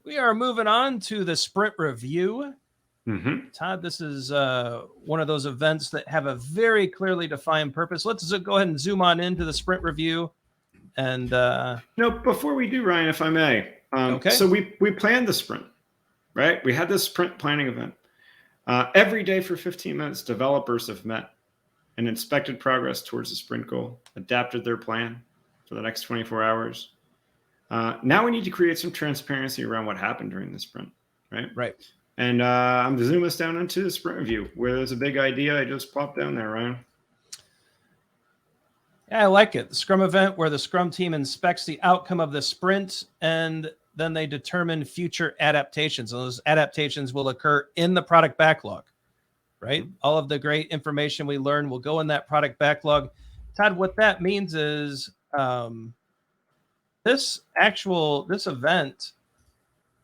We are moving on to the sprint review. Mm-hmm. Todd, this is one of those events that have a very clearly defined purpose. Let's go ahead and zoom on into the sprint review. And no, before we do, Ryan, if I may, okay. So we planned the sprint, right? We had this sprint planning event. Every day for 15 minutes, developers have met and inspected progress towards the sprint goal, adapted their plan for the next 24 hours. Now we need to create some transparency around what happened during the sprint, right? Right. And I'm zooming us down into the sprint review, where there's a big idea I just popped down there, Ryan. Yeah, I like it. The Scrum event where the Scrum team inspects the outcome of the sprint and then they determine future adaptations. And those adaptations will occur in the product backlog, right? Mm-hmm. All of the great information we learn will go in that product backlog. Todd, what that means is this event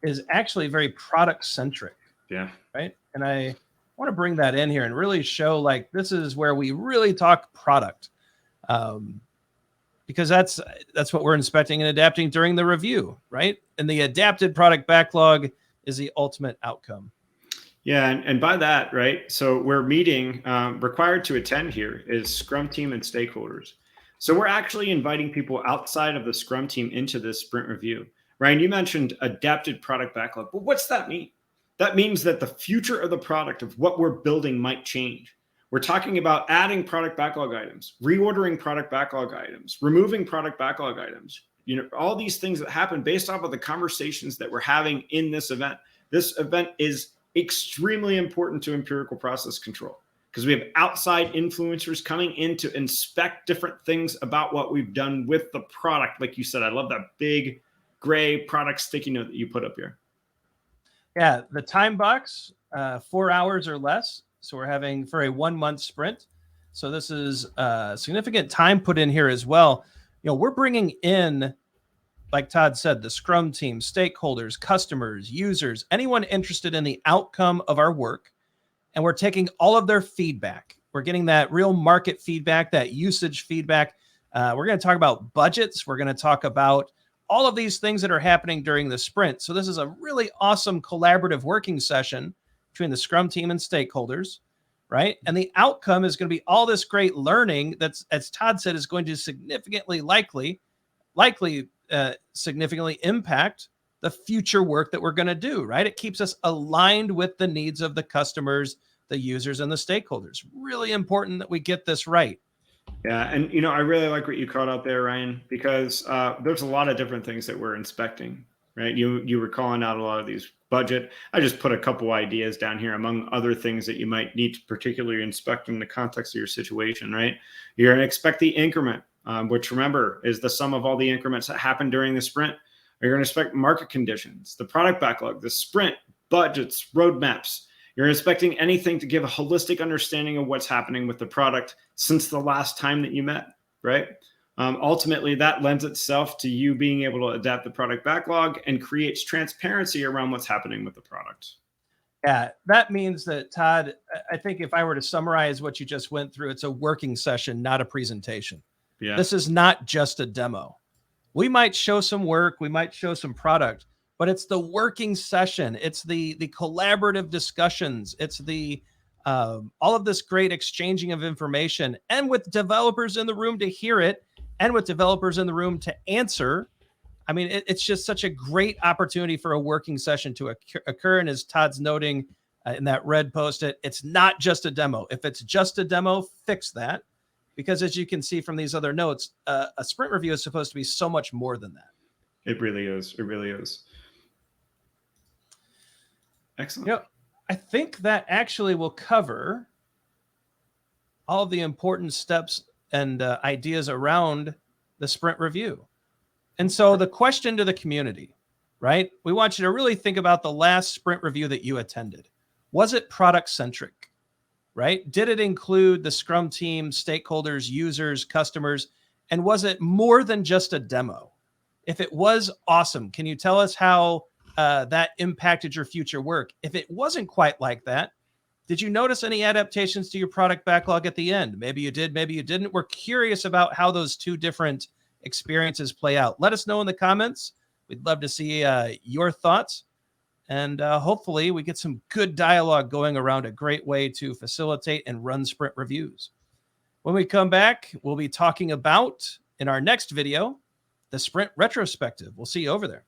is actually very product centric. Yeah. Right. And I want to bring that in here and really show like this is where we really talk product. Because that's what we're inspecting and adapting during the review, right? And the adapted product backlog is the ultimate outcome. Yeah, and by that, right? So we're meeting, required to attend here is Scrum team and stakeholders. So we're actually inviting people outside of the Scrum team into this sprint review. Ryan, you mentioned adapted product backlog, but what's that mean? That means that the future of the product of what we're building might change. We're talking about adding product backlog items, reordering product backlog items, removing product backlog items, all these things that happen based off of the conversations that we're having in this event. This event is extremely important to empirical process control because we have outside influencers coming in to inspect different things about what we've done with the product. Like you said, I love that big gray product sticky note that you put up here. Yeah, the time box, 4 hours or less. So we're having for a 1 month sprint. So this is significant time put in here as well. We're bringing in, like Todd said, the Scrum team, stakeholders, customers, users, anyone interested in the outcome of our work. And we're taking all of their feedback. We're getting that real market feedback, that usage feedback. We're going to talk about budgets. We're going to talk about all of these things that are happening during the sprint. So this is a really awesome collaborative working session between the Scrum team and stakeholders, right? And the outcome is going to be all this great learning that's, as Todd said, is going to significantly significantly impact the future work that we're going to do, right? It keeps us aligned with the needs of the customers, the users, and the stakeholders. Really important that we get this right. Yeah, and I really like what you called out there, Ryan, because there's a lot of different things that we're inspecting, right? You were calling out a lot of these budget. I just put a couple ideas down here among other things that you might need to particularly inspect in the context of your situation, right? You're going to expect the increment, which remember is the sum of all the increments that happen during the sprint. You're going to expect market conditions, the product backlog, the sprint, budgets, roadmaps. You're expecting anything to give a holistic understanding of what's happening with the product since the last time that you met, right? Ultimately, that lends itself to you being able to adapt the product backlog and creates transparency around what's happening with the product. Yeah, that means that, Todd, I think if I were to summarize what you just went through, it's a working session, not a presentation. Yeah. This is not just a demo. We might show some work, we might show some product, but it's the working session. It's the collaborative discussions. It's the all of this great exchanging of information, and with developers in the room to hear it, and with developers in the room to answer. I mean, it's just such a great opportunity for a working session to occur. And as Todd's noting in that red post-it, it's not just a demo. If it's just a demo, fix that. Because as you can see from these other notes, a sprint review is supposed to be so much more than that. It really is. It really is. Excellent. I think that actually will cover all of the important steps and ideas around the sprint review. And so the question to the community, right? We want you to really think about the last sprint review that you attended. Was it product centric, right? Did it include the Scrum team, stakeholders, users, customers? And was it more than just a demo? If it was, awesome. Can you tell us how that impacted your future work? If it wasn't quite like that, did you notice any adaptations to your product backlog at the end? Maybe you did, maybe you didn't. We're curious about how those two different experiences play out. Let us know in the comments. We'd love to see your thoughts. and hopefully we get some good dialogue going around a great way to facilitate and run sprint reviews. When we come back, we'll be talking about, in our next video, the sprint retrospective. We'll see you over there.